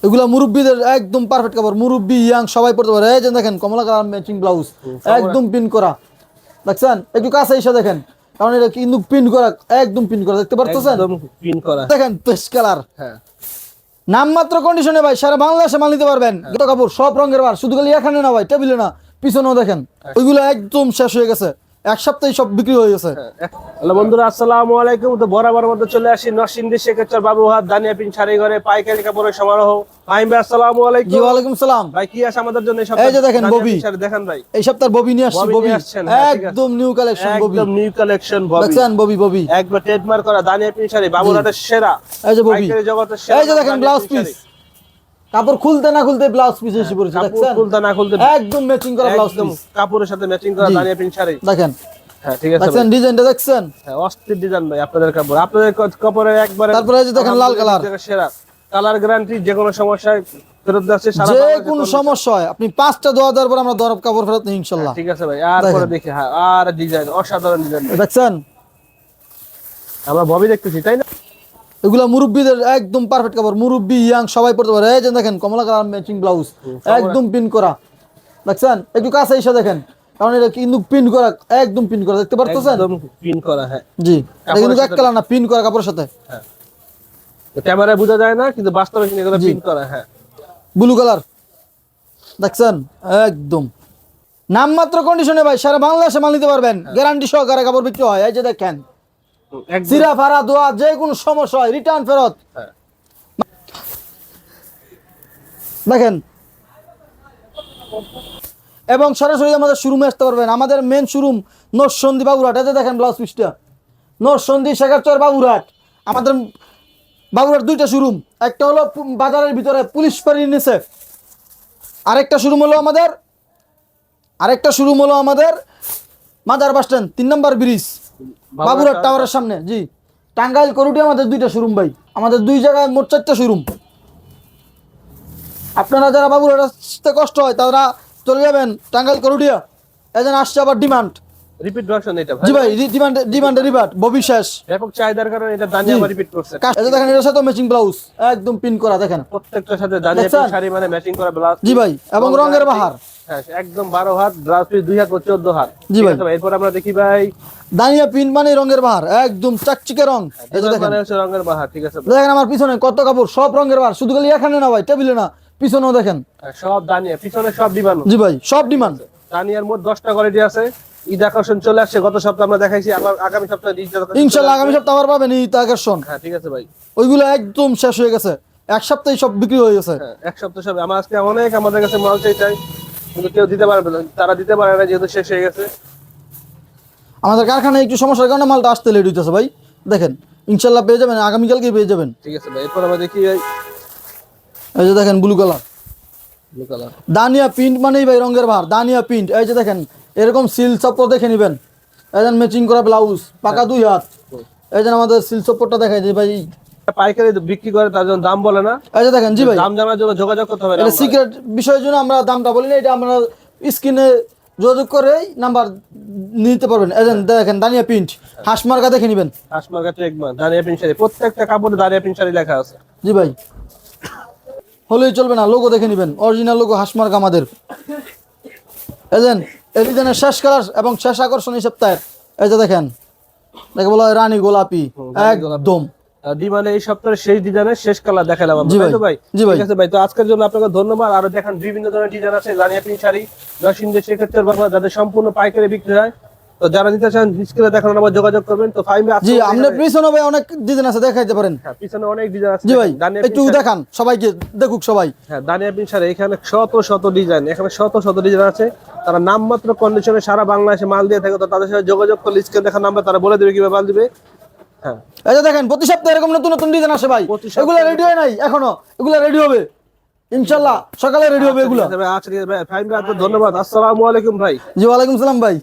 এগুলা মুরব্বীদের একদম পারফেক্ট কাপড়, মুরব্বী ইয়াং সবাই পড়তে পারে। এই যে দেখেন কমলা কালার ম্যাচিং ব্লাউজ, একদম পিন করা। দেখছেন একটু কাছে এসে দেখেন, কারণ এটা কিন্তু পিন করা, একদম পিন করা, দেখতে পারতেছেন একদম পিন করা। দেখেন পেস্ট কালার। হ্যাঁ, নামমাত্র কন্ডিশনে ভাই সারা বাংলাদেশে মাল নিতে পারবেন। এটা কাপড় সব রঙের বার, শুধু খালি এখানে না ভাই, টেবিলে না, পিছনেও দেখেন ওইগুলো একদম শেষ হয়ে গেছে, এক সপ্তাহে সব বিক্রি হয়ে গেছে। হ্যালো বন্ধুরা, আসসালামু আলাইকুম। তো বরাবর মধ্যে চলে আসি নরসিংদী শেখেরচর বাবুহাট দানিয়াপিন শাড়ি ঘরে পাইকারি কাপড়ের সমারোহ। ফাহিম ভাই আসসালামু আলাইকুম। জি ওয়ালাইকুম সালাম ভাই, কি আছে আমাদের জন্য এই এই যে দেখেন ববি শাড়ি দেখেন ভাই, এই সপ্তাহের ববি নিয়ে আসছি। ববি আসছেন, হ্যাঁ, ঠিক আছে। একদম নিউ কালেকশন, ববি একদম নিউ কালেকশন ববি দেখছেন, ববি ববি একবার ট্রেডমার্ক করা দানিয়াপিন শাড়ি, বাবুহাটের সেরা। এই যে ববি, পাইকারি জগতের সেরা। এই যে দেখেন ব্লাউজ পিস, কাপড় খুলতে না খুলতে ব্লাউজ পিস এসে পড়েছে, কাপড় দেখছেন খুলতে না খুলতে একদম ম্যাচিং করা ব্লাউজ একদম পিস, কাপড়ের সাথে ম্যাচিং করা দানিয়াপিন শাড়ি। দেখেন হ্যাঁ, ঠিক আছে ভাই। দেখছেন ডিজাইনটা দেখছেন, হ্যাঁ, অস্থির ডিজাইন ভাই আপনাদের কাপড়, আপনাদের কাপড়ে একবারে। তারপরে এই যে দেখেন লাল কালার, সেরা কালার গ্যারান্টি, যে কোনো সমস্যায় ফেরত যাচ্ছে সারা যে বাংলাদেশে কোনো কোনো সমস্যা হয় আপনি 5টা দোয়া দেওয়ার পর আমরা দরব কাপড় ফেরত নিই ইনশাআল্লাহ। ঠিক আছে ভাই। আর পরে দেখি, হ্যাঁ, আর ডিজাইন অসাধারণ ডিজাইন দেখছেন, আমরা ববি দেখতেছি, তাই না? এগুলা মুরব্বীদের একদম পারফেক্ট কাপড়, মুরব্বী ইয়াং সবাই পড়তে পারে। এই যে দেখেন কমলা কালার ম্যাচিং ব্লাউজ, একদম পিন করা। দেখছেন একটু কাছে এসে দেখেন, কারণ এটা কিন্তু পিন করা, একদম পিন করা, দেখতে পারতেছেন একদম পিন করা। হ্যাঁ, জি, এটা কিন্তু এক কালার না, পিন করা কাপড়ের সাথে। হ্যাঁ, ক্যামেরায় বোঝা যায় না, কিন্তু বাস্তবে কিন্তু এগুলো পিন করা। হ্যাঁ, ব্লু কালার দেখছেন, একদম নামমাত্র কন্ডিশনে ভাই সারা বাংলাদেশে মাল নিতে পারবেন, গ্যারান্টি সহকারে কাপড় বিক্রি হয়। এই যে দেখেন একদম। সিরা ফাড়া দোয়া, যে কোনো সমস্যা হয় রিটার্ন ফেরত। হ্যাঁ, দেখেন এবং সরাসরি আমাদের শোরুমে আসতে পারবেন, আমাদের মেন শোরুম নরসিংদী বাবুরহাট। এই যে দেখেন ব্লাউজ পিসটা, নরসিংদী শেখারচর বাবুরহাট। আমাদের বাবুরহাট দুইটা শোরুম, একটা হলো বাজারের ভিতরে পুলিশ ফাঁড়ির নিচে, আরেকটা শোরুম হলো আমাদের মাজার বাস স্ট্যান্ড 3 নম্বর ব্রিজ, বাবুরহাট টাওয়ারের সামনে। জি, টাঙ্গাইল করুটি আমাদের দুইটা শোরুম ভাই, আমাদের দুই জায়গায় মোট 4টা শোরুম। আপনারা যারা বাবুরহাট আসতে কষ্ট হয় তারা চলে যাবেন টাঙ্গাইল করুটিয়া, এজন আসছে আবার ডিমান্ড রিপিট ভার্সন এটা ভাই। জি ভাই, ডিমান্ডে রিভার্ট ববি শেষ, ব্যাপক চাহিদার কারণে এটা দানিয়া আবার রিপিট করছে। এই যে দেখেন এটার সাথে ম্যাচিং ব্লাউজ, একদম পিন করা। দেখেন প্রত্যেকটার সাথে দানিয়া দেখছেন? শাড়ি মানে ম্যাচিং করা ব্লাউজ। জি ভাই, এবং রঙের বাহার। হ্যাঁ, একদম 12 হাত ব্লাউজ পিস, 2 হাত ও 14 হাত। জি ভাই। এরপর আমরা দেখি ভাই, দানিয়া পিন মানে রঙের বাহার, একদম চাকচিকে রং। এই যে দেখেন, মানে হচ্ছে রঙের বাহার। ঠিক আছে ভাই। দেখেন আমার পিছনে কত কাপড়, সব রঙের বাহার, শুধু খালি এখানে না ভাই, টেবিলে না, পিছনেও দেখেন। হ্যাঁ, সব দানিয়া, পিছনে সব ডিমান্ড। জি ভাই, সব ডিমান্ড। দানিয়ার মোট 10টা কোয়ালিটি আছে। ঈদ আকর্ষণ চলে আসছে, গত সপ্তাহে আমরা দেখাইছি, আবার আগামী সপ্তাহে ইনশাআল্লাহ আগামী সপ্তাহে আবার পাবেন ঈদ আকর্ষণ। হ্যাঁ, ঠিক আছে ভাই। ওইগুলো একদম শেষ হয়ে গেছে, এক সপ্তাহে সব বিক্রি হয়ে গেছে। হ্যাঁ, এক সপ্তাহ সব। আমার আজকে অনেক আমাদের কাছে মাল চাই, কিন্তু কেউ দিতে পারবে না, তারা দিতে পারে না, যেহেতু শেষ হয়ে গেছে। আমাদের কারখানায় একটু সমস্যার কারণে মালটা আসতে লেট হইতেছে ভাই। দেখেন ইনশাআল্লাহ পেয়ে যাবেন, আগামীকালকে পেয়ে যাবেন। ঠিক আছে ভাই। এরপর আমরা দেখি ভাই, এই যে দেখেন blue colour, blue colour. দানিয়া print মানেই ভাই রঙের বাহার, দানিয়া প্রিন্ট। এই যে দেখেন এরকম সিল চপ্পর দেখে নেবেন, এই যে ম্যাচিং করা ব্লাউজ, পাকা 2 হাত। এই যে আমাদের সিল চপ্পরটা দেখাই যে ভাই, পাইকারি বিক্রি করে তার জন্য দাম বলে না। এই যে দেখেন জি ভাই, দাম জানার জন্য যোগাযোগ করতে হবে। এটা সিক্রেট বিষয়ের জন্য আমরা দামটা বলি না, এটা আমরা স্ক্রিনে যোগাযোগ করেই নাম্বার নিতে পারবেন। এই যে দেখেন দানিয়া প্রিন্ট, হাঁস মার্কা দেখে নেবেন। হাসমার্কা ট্রেডমার্ক দানিয়া পিন শাড়ি, প্রত্যেকটা কাপড়ে দানিয়া পিন শাড়ি লেখা আছে। জি ভাই, হলেই চলবে না, লোগো দেখে নেবেন, অরিজিনাল লোগো হাঁসমার্ক আমাদের। এজেন এই ডিজাইনের শেষ কালার এবং শেষ আকর্ষণ এই সপ্তাহের। এই যে দেখেন, দেখে বলা হয় রানী গোলাপি, একদম ডিমান্ডে এই সপ্তাহের শেষ ডিজাইনের শেষ কালার দেখালাম আমরা, জি তাই তো ভাই? জি ভাই। ঠিক আছে ভাই। তো আজকের জন্য আপনাকে ধন্যবাদ। আরো দেখেন বিভিন্ন ধরনের ডিজাইন আছে দানিয়া পিন শাড়ি, নরসিংদী শেখেরচর বাংলা, যাদের সম্পূর্ণ পাইকারি বিক্রি হয়। তো যারা নিতে চান স্ক্রিনে দেখানো নাম্বার যোগাযোগ করবেন। তো ফাইম জি, আপনার পিছনে ভাই অনেক ডিজাইন আছে, দেখাইতে পারেন। হ্যাঁ, পিছনে অনেক ডিজাইন আছে। জি ভাই, দানিয়া একটু দেখান সবাইকে, দেখুক সবাই। হ্যাঁ, দানিয়া পিন শাড়ি, এখানে শত শত ডিজাইন, এখানে শত শত ডিজাইন আছে। তারা নামমাত্র কন্ডিশনে সারা বাংলাদেশে মাল দিয়ে থাকে। তো তাদের সাথে যোগাযোগ করলে স্ক্রিনে দেখা নাম্বার, তারা বলে দেবে কিভাবে মাল দিবে। হ্যাঁ, এই যে দেখেন প্রতি সপ্তাহে এরকম নতুন নতুন ডিজাইন আসে ভাই, প্রতি সপ্তাহে। এগুলো রেডি হয় নাই এখনো, এগুলো রেডি হবে ইনশাআল্লাহ, সকালে রেডি হবে এগুলো। আচ্ছা ভাই, ফাইম ভাই, ধন্যবাদ। আসসালামু আলাইকুম ভাই। জি ওয়ালাইকুম সালাম ভাই।